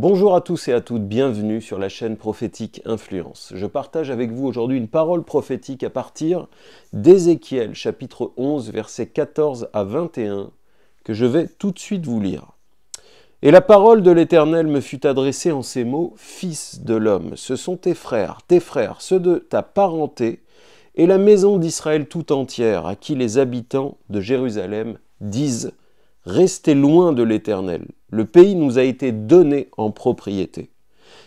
Bonjour à tous et à toutes, bienvenue sur la chaîne Prophétique Influence. Je partage avec vous aujourd'hui une parole prophétique à partir d'Ézéchiel, chapitre 11, versets 14 à 21, que je vais tout de suite vous lire. « Et la parole de l'Éternel me fut adressée en ces mots, « Fils de l'homme, ce sont tes frères, ceux de ta parenté, et la maison d'Israël tout entière, à qui les habitants de Jérusalem disent « Restez loin de l'Éternel, le pays nous a été donné en propriété. »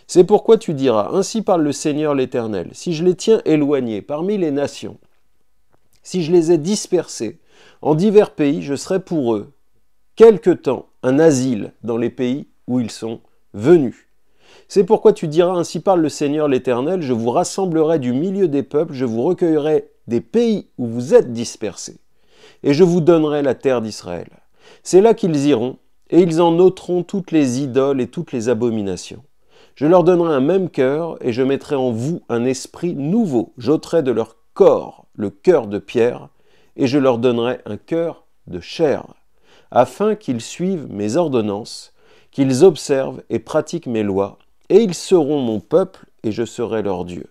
C'est pourquoi tu diras, « Ainsi parle le Seigneur l'Éternel, si je les tiens éloignés parmi les nations, si je les ai dispersés en divers pays, je serai pour eux, quelque temps, un asile dans les pays où ils sont venus. C'est pourquoi tu diras, ainsi parle le Seigneur l'Éternel, je vous rassemblerai du milieu des peuples, je vous recueillerai des pays où vous êtes dispersés, et je vous donnerai la terre d'Israël. C'est là qu'ils iront, et ils en ôteront toutes les idoles et toutes les abominations. Je leur donnerai un même cœur, et je mettrai en vous un esprit nouveau. J'ôterai de leur corps le cœur de pierre, et je leur donnerai un cœur de chair, afin qu'ils suivent mes ordonnances, qu'ils observent et pratiquent mes lois, et ils seront mon peuple, et je serai leur Dieu.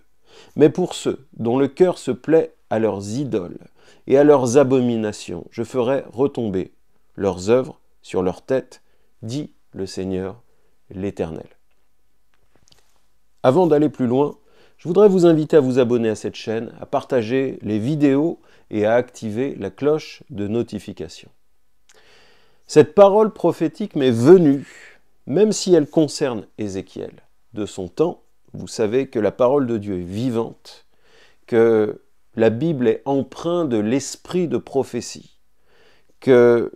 Mais pour ceux dont le cœur se plaît à leurs idoles et à leurs abominations, je ferai retomber leurs œuvres sur leur tête, dit le Seigneur l'Éternel. » Avant d'aller plus loin, je voudrais vous inviter à vous abonner à cette chaîne, à partager les vidéos et à activer la cloche de notification. Cette parole prophétique m'est venue, même si elle concerne Ézéchiel. De son temps, vous savez que la parole de Dieu est vivante, que la Bible est empreinte de l'esprit de prophétie, que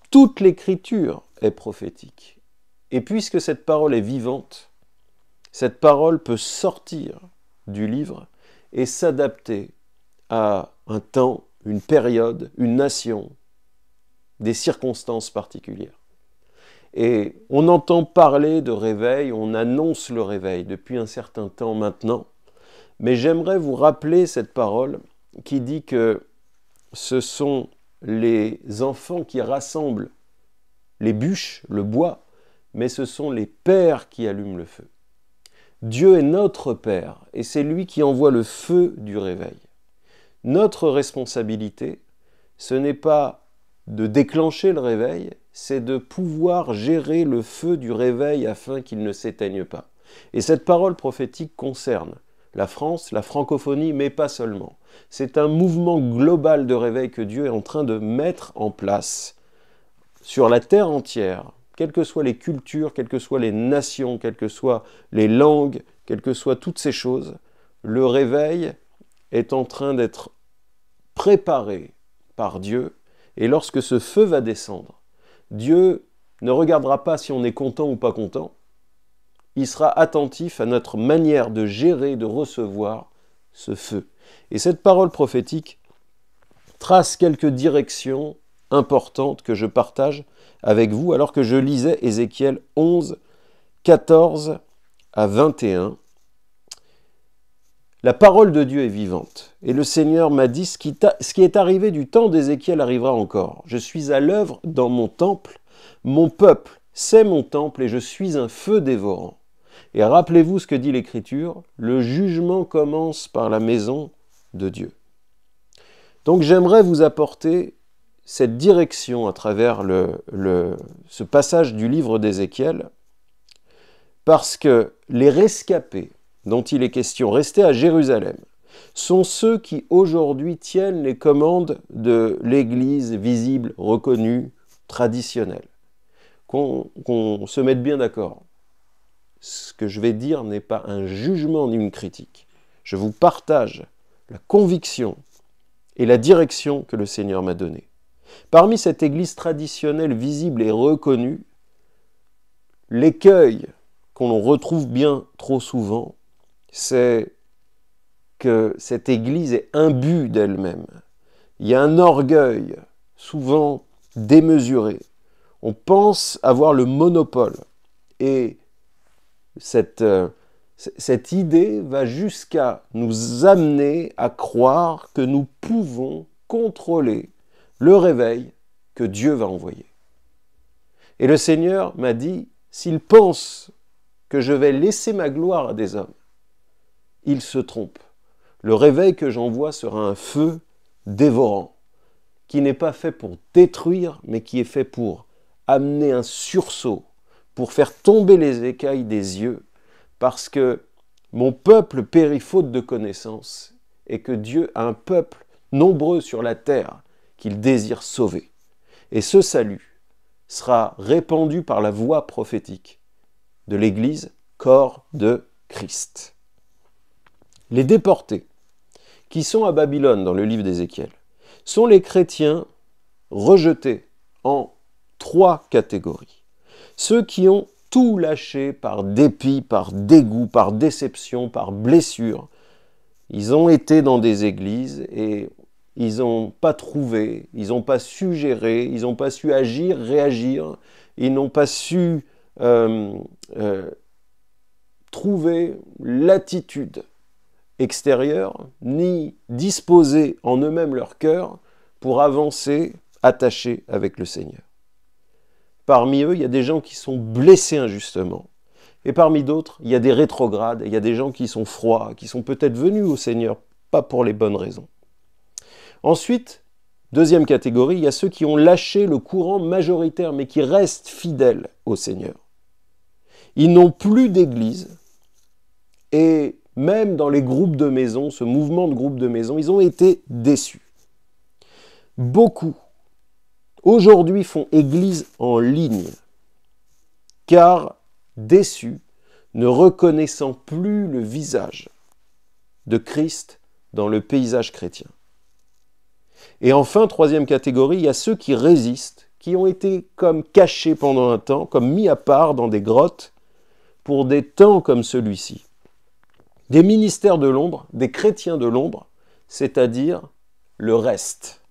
toute l'écriture est prophétique. Et puisque cette parole est vivante, cette parole peut sortir du livre et s'adapter à un temps, une période, une nation, des circonstances particulières. Et on entend parler de réveil, on annonce le réveil depuis un certain temps maintenant, mais j'aimerais vous rappeler cette parole qui dit que ce sont les enfants qui rassemblent les bûches, le bois, mais ce sont les pères qui allument le feu. Dieu est notre Père, et c'est lui qui envoie le feu du réveil. Notre responsabilité, ce n'est pas de déclencher le réveil, c'est de pouvoir gérer le feu du réveil afin qu'il ne s'éteigne pas. Et cette parole prophétique concerne la France, la francophonie, mais pas seulement. C'est un mouvement global de réveil que Dieu est en train de mettre en place sur la terre entière, quelles que soient les cultures, quelles que soient les nations, quelles que soient les langues, quelles que soient toutes ces choses. Le réveil est en train d'être préparé par Dieu, et lorsque ce feu va descendre, Dieu ne regardera pas si on est content ou pas content, il sera attentif à notre manière de gérer, de recevoir ce feu. Et cette parole prophétique trace quelques directions importantes que je partage avec vous alors que je lisais Ézéchiel 11, 14 à 21. La parole de Dieu est vivante. Et le Seigneur m'a dit, ce qui est arrivé du temps d'Ézéchiel arrivera encore. Je suis à l'œuvre dans mon temple. Mon peuple, c'est mon temple et je suis un feu dévorant. Et rappelez-vous ce que dit l'Écriture, le jugement commence par la maison de Dieu. Donc j'aimerais vous apporter cette direction à travers ce passage du livre d'Ézéchiel, parce que les rescapés dont il est question, restés à Jérusalem, sont ceux qui aujourd'hui tiennent les commandes de l'Église visible, reconnue, traditionnelle. Qu'on se mette bien d'accord. Ce que je vais dire n'est pas un jugement ni une critique. Je vous partage la conviction et la direction que le Seigneur m'a donnée. Parmi cette Église traditionnelle, visible et reconnue, l'écueil qu'on retrouve bien trop souvent, c'est que cette Église est imbue d'elle-même. Il y a un orgueil, souvent démesuré. On pense avoir le monopole. Et cette idée va jusqu'à nous amener à croire que nous pouvons contrôler le réveil que Dieu va envoyer. Et le Seigneur m'a dit, s'ils pensent que je vais laisser ma gloire à des hommes, ils se trompent. Le réveil que j'envoie sera un feu dévorant, qui n'est pas fait pour détruire, mais qui est fait pour amener un sursaut, pour faire tomber les écailles des yeux, parce que mon peuple périt faute de connaissance, et que Dieu a un peuple nombreux sur la terre qu'il désire sauver. Et ce salut sera répandu par la voix prophétique de l'Église, corps de Christ. Les déportés, qui sont à Babylone dans le livre d'Ézéchiel, sont les chrétiens rejetés en 3 catégories. Ceux qui ont tout lâché par dépit, par dégoût, par déception, par blessure. Ils ont été dans des églises et ils n'ont pas trouvé, ils n'ont pas su gérer, ils n'ont pas su agir, réagir, ils n'ont pas su trouver l'attitude extérieure, ni disposer en eux-mêmes leur cœur pour avancer attachés avec le Seigneur. Parmi eux, il y a des gens qui sont blessés injustement. Et parmi d'autres, il y a des rétrogrades, il y a des gens qui sont froids, qui sont peut-être venus au Seigneur, pas pour les bonnes raisons. Ensuite, deuxième catégorie, il y a ceux qui ont lâché le courant majoritaire, mais qui restent fidèles au Seigneur. Ils n'ont plus d'église, et même dans les groupes de maison, ce mouvement de groupes de maison, ils ont été déçus. Beaucoup, aujourd'hui, font église en ligne, car déçus, ne reconnaissant plus le visage de Christ dans le paysage chrétien. Et enfin, troisième catégorie, il y a ceux qui résistent, qui ont été comme cachés pendant un temps, comme mis à part dans des grottes, pour des temps comme celui-ci. Des ministères de l'ombre, des chrétiens de l'ombre, c'est-à-dire le reste.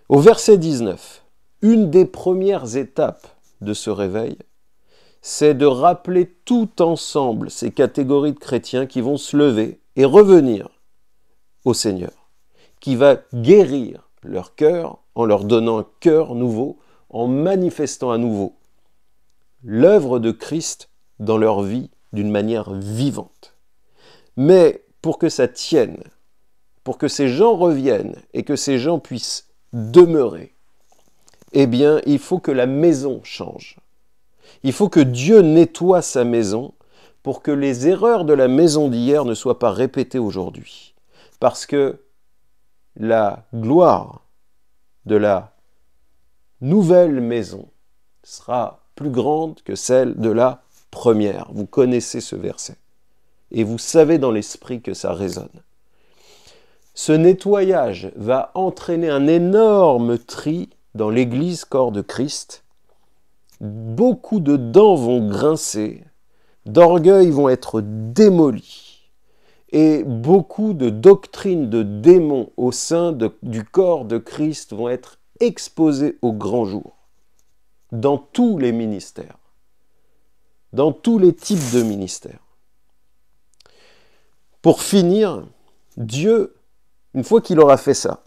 Au verset 19, une des premières étapes de ce réveil, c'est de rappeler tout ensemble ces catégories de chrétiens qui vont se lever et revenir au Seigneur, qui va guérir leur cœur en leur donnant un cœur nouveau, en manifestant à nouveau l'œuvre de Christ dans leur vie d'une manière vivante. Mais pour que ça tienne, pour que ces gens reviennent et que ces gens puissent demeurer, eh bien, il faut que la maison change. Il faut que Dieu nettoie sa maison pour que les erreurs de la maison d'hier ne soient pas répétées aujourd'hui. Parce que la gloire de la nouvelle maison sera plus grande que celle de la première. Vous connaissez ce verset. Et vous savez dans l'esprit que ça résonne. Ce nettoyage va entraîner un énorme tri dans l'Église corps de Christ. Beaucoup de dents vont grincer, d'orgueils vont être démolis, et beaucoup de doctrines de démons au sein du corps de Christ vont être exposées au grand jour, dans tous les ministères, dans tous les types de ministères. Pour finir, Dieu, une fois qu'il aura fait ça,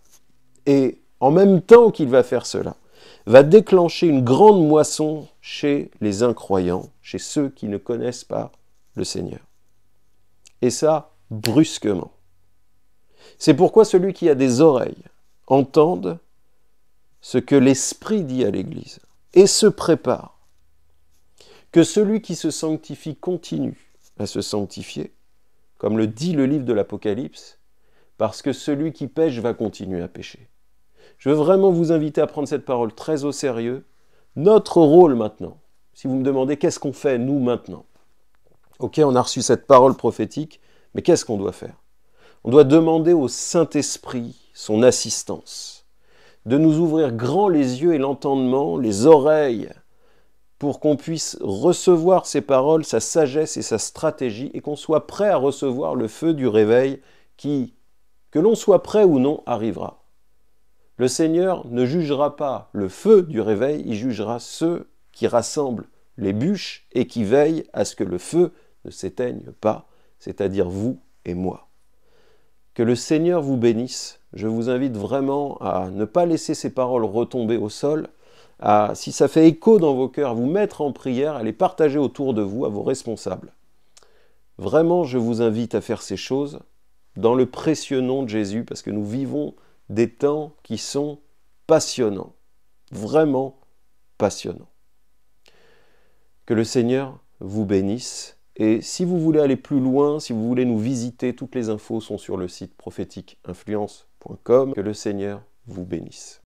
et en même temps qu'il va faire cela, va déclencher une grande moisson chez les incroyants, chez ceux qui ne connaissent pas le Seigneur. Et ça, brusquement. C'est pourquoi celui qui a des oreilles entende ce que l'Esprit dit à l'Église et se prépare. Que celui qui se sanctifie continue à se sanctifier, comme le dit le livre de l'Apocalypse, parce que celui qui pêche va continuer à pécher. Je veux vraiment vous inviter à prendre cette parole très au sérieux. Notre rôle maintenant, si vous me demandez qu'est-ce qu'on fait nous maintenant. Ok, on a reçu cette parole prophétique, mais qu'est-ce qu'on doit faire? On doit demander au Saint-Esprit son assistance, de nous ouvrir grand les yeux et l'entendement, les oreilles, pour qu'on puisse recevoir ces paroles, sa sagesse et sa stratégie, et qu'on soit prêt à recevoir le feu du réveil qui, que l'on soit prêt ou non, arrivera. Le Seigneur ne jugera pas le feu du réveil, il jugera ceux qui rassemblent les bûches et qui veillent à ce que le feu ne s'éteigne pas, c'est-à-dire vous et moi. Que le Seigneur vous bénisse. Je vous invite vraiment à ne pas laisser ces paroles retomber au sol, si ça fait écho dans vos cœurs, à vous mettre en prière, à les partager autour de vous, à vos responsables. Vraiment, je vous invite à faire ces choses dans le précieux nom de Jésus, parce que nous vivons des temps qui sont passionnants, vraiment passionnants. Que le Seigneur vous bénisse. Et si vous voulez aller plus loin, si vous voulez nous visiter, toutes les infos sont sur le site prophètiqueinfluence.com. Que le Seigneur vous bénisse.